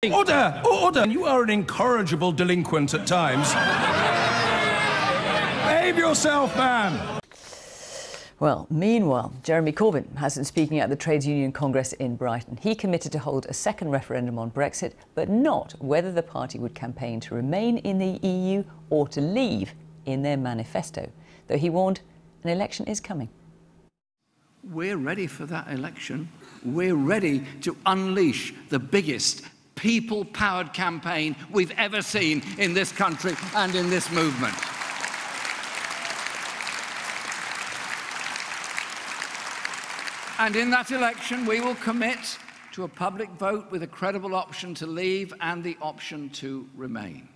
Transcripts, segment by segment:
Order! Order! You are an incorrigible delinquent at times. Behave yourself, man! Well, meanwhile, Jeremy Corbyn has been speaking at the Trades Union Congress in Brighton. He committed to hold a second referendum on Brexit, but not whether the party would campaign to remain in the EU or to leave in their manifesto, though he warned an election is coming. We're ready for that election. We're ready to unleash the biggest people-powered campaign we've ever seen in this country and in this movement. And in that election, we will commit to a public vote with a credible option to leave and the option to remain.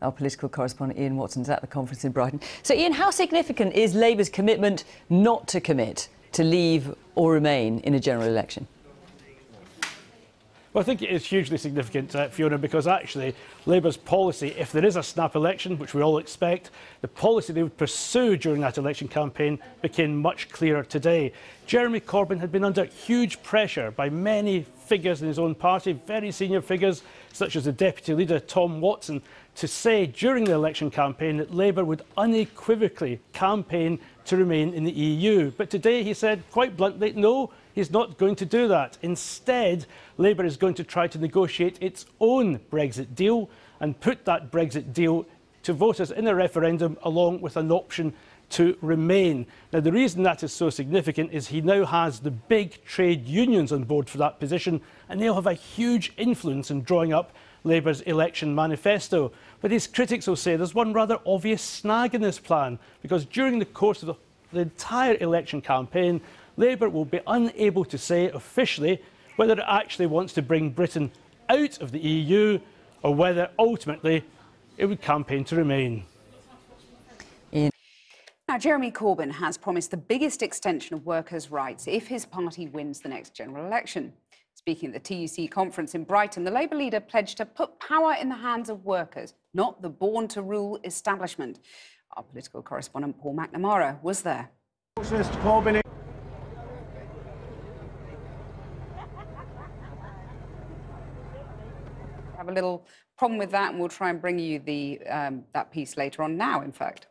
Our political correspondent Ian Watson's at the conference in Brighton. So, Ian, how significant is Labour's commitment not to commit to leave or remain in a general election? Well, I think it is hugely significant, Fiona, because actually Labour's policy, if there is a snap election, which we all expect, the policy they would pursue during that election campaign became much clearer today. Jeremy Corbyn had been under huge pressure by many figures in his own party, very senior figures, such as the Deputy Leader Tom Watson, to say during the election campaign that Labour would unequivocally campaign to remain in the EU. But today he said quite bluntly, no, he's not going to do that. Instead, Labour is going to try to negotiate its own Brexit deal and put that Brexit deal to voters in a referendum along with an option to remain. Now, the reason that is so significant is he now has the big trade unions on board for that position, and they'll have a huge influence in drawing up Labour's election manifesto. But his critics will say there's one rather obvious snag in this plan, because during the course of the entire election campaign, Labour will be unable to say officially whether it actually wants to bring Britain out of the EU or whether ultimately it would campaign to remain. Now, Jeremy Corbyn has promised the biggest extension of workers' rights if his party wins the next general election. Speaking at the TUC conference in Brighton, the Labour leader pledged to put power in the hands of workers, not the born-to-rule establishment. Our political correspondent Paul McNamara was there. Mr. Corbyn. Have a little problem with that, and we'll try and bring you that piece later on now, in fact.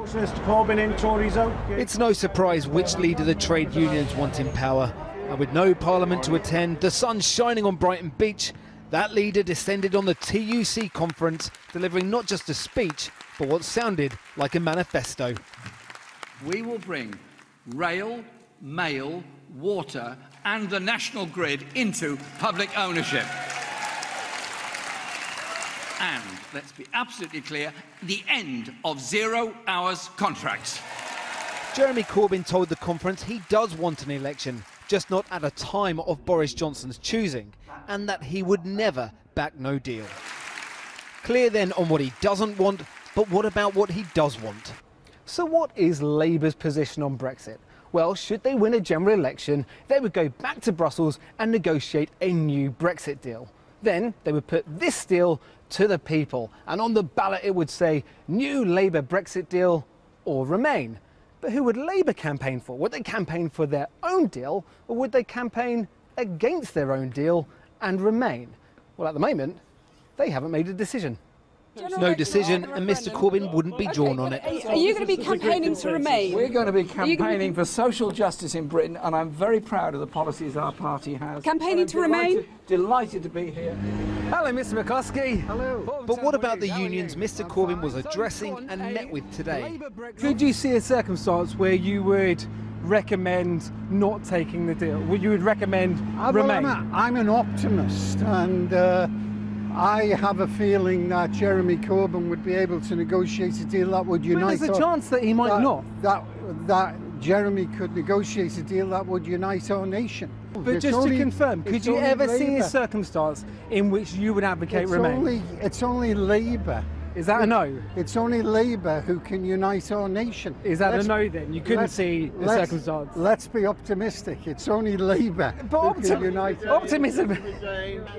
Mr. Corbyn in Tories Oak. It's no surprise which leader the trade unions want in power. And with no parliament to attend, the sun shining on Brighton Beach, that leader descended on the TUC conference, delivering not just a speech, but what sounded like a manifesto. We will bring rail, mail, water and the national grid into public ownership. And, let's be absolutely clear, the end of 0 hours contracts. Jeremy Corbyn told the conference he does want an election, just not at a time of Boris Johnson's choosing, and that he would never back no deal. Clear then on what he doesn't want, but what about what he does want? So what is Labour's position on Brexit? Well, should they win a general election, they would go back to Brussels and negotiate a new Brexit deal. Then they would put this deal to the people, and on the ballot it would say new Labour Brexit deal or remain. But who would Labour campaign for? Would they campaign for their own deal, or would they campaign against their own deal and remain? Well, at the moment, they haven't made a decision. No decision, and Mr Corbyn wouldn't be drawn on it. Are you going to be campaigning to remain? We're going to be campaigning for social justice in Britain, and I'm very proud of the policies our party has. Campaigning to remain? Delighted to be here. Hello, Mr McCloskey. Hello. But what about the unions Mr Corbyn was addressing and met with today? Could you see a circumstance where you would recommend not taking the deal? Would you recommend remain? I'm an optimist, and I have a feeling that Jeremy Corbyn would be able to negotiate a deal that would unite. There's a chance that he might not. That Jeremy could negotiate a deal that would unite our nation. But just to confirm, could you ever see a circumstance in which you would advocate remain? It's only Labour Is that a no? It's only Labour who can unite our nation. Is that a no then? You couldn't see the circumstance. Let's be optimistic. It's only Labour who can unite our optimism.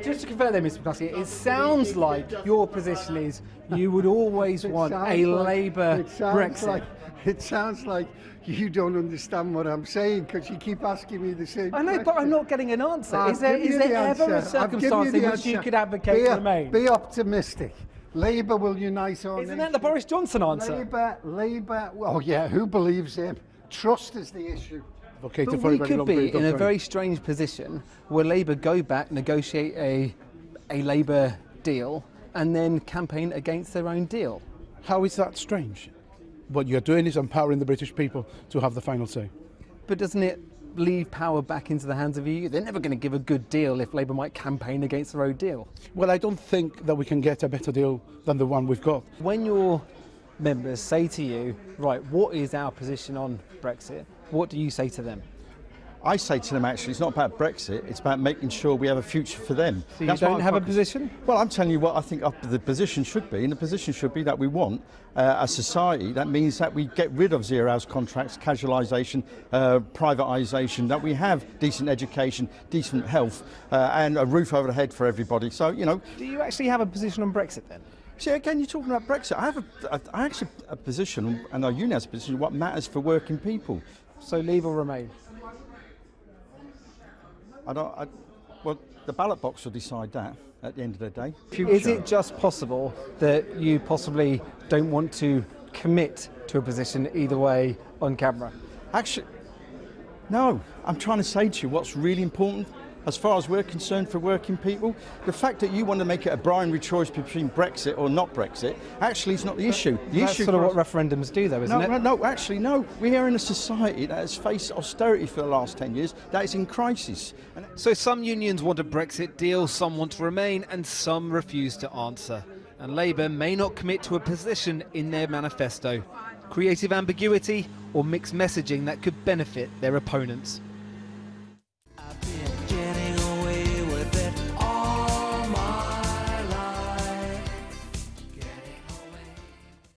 Just to confirm there, Mr. McCluskey, it sounds like your position is you would always want a Labour Brexit. It sounds like you don't understand what I'm saying because you keep asking me the same I know, question. but I'm not getting an answer. Is there ever a circumstance in which you could advocate to remain? Be optimistic. Labour will unite our nation. Isn't that the Boris Johnson answer? Labour, oh yeah, who believes him? Trust is the issue. Okay, but we could be in a very strange position where Labour go back, negotiate a Labour deal and then campaign against their own deal. How is that strange? What you're doing is empowering the British people to have the final say. But doesn't it leave power back into the hands of the EU? They're never going to give a good deal if Labour might campaign against their own deal. Well, I don't think that we can get a better deal than the one we've got. When your members say to you, right, what is our position on Brexit, what do you say to them? I say to them, actually, it's not about Brexit, it's about making sure we have a future for them. So you don't have a position? Well, I'm telling you what I think the position should be, and the position should be that we want a society that means that we get rid of zero-hours contracts, casualisation, privatisation, that we have decent education, decent health, and a roof over the head for everybody. So, you know... Do you actually have a position on Brexit then? See, again, you're talking about Brexit. I actually have a position, and our union has a position, what matters for working people. So leave or remain? Well, the ballot box will decide that at the end of the day. Is it just possible that you possibly don't want to commit to a position either way on camera? Actually, no. I'm trying to say to you what's really important. As far as we're concerned for working people, the fact that you want to make it a binary choice between Brexit or not Brexit actually is not the issue. That's sort of what referendums do, though, isn't it? No, actually, no. We are in a society that has faced austerity for the last 10 years, that is in crisis. So some unions want a Brexit deal, some want to remain, and some refuse to answer. And Labour may not commit to a position in their manifesto. Creative ambiguity or mixed messaging that could benefit their opponents.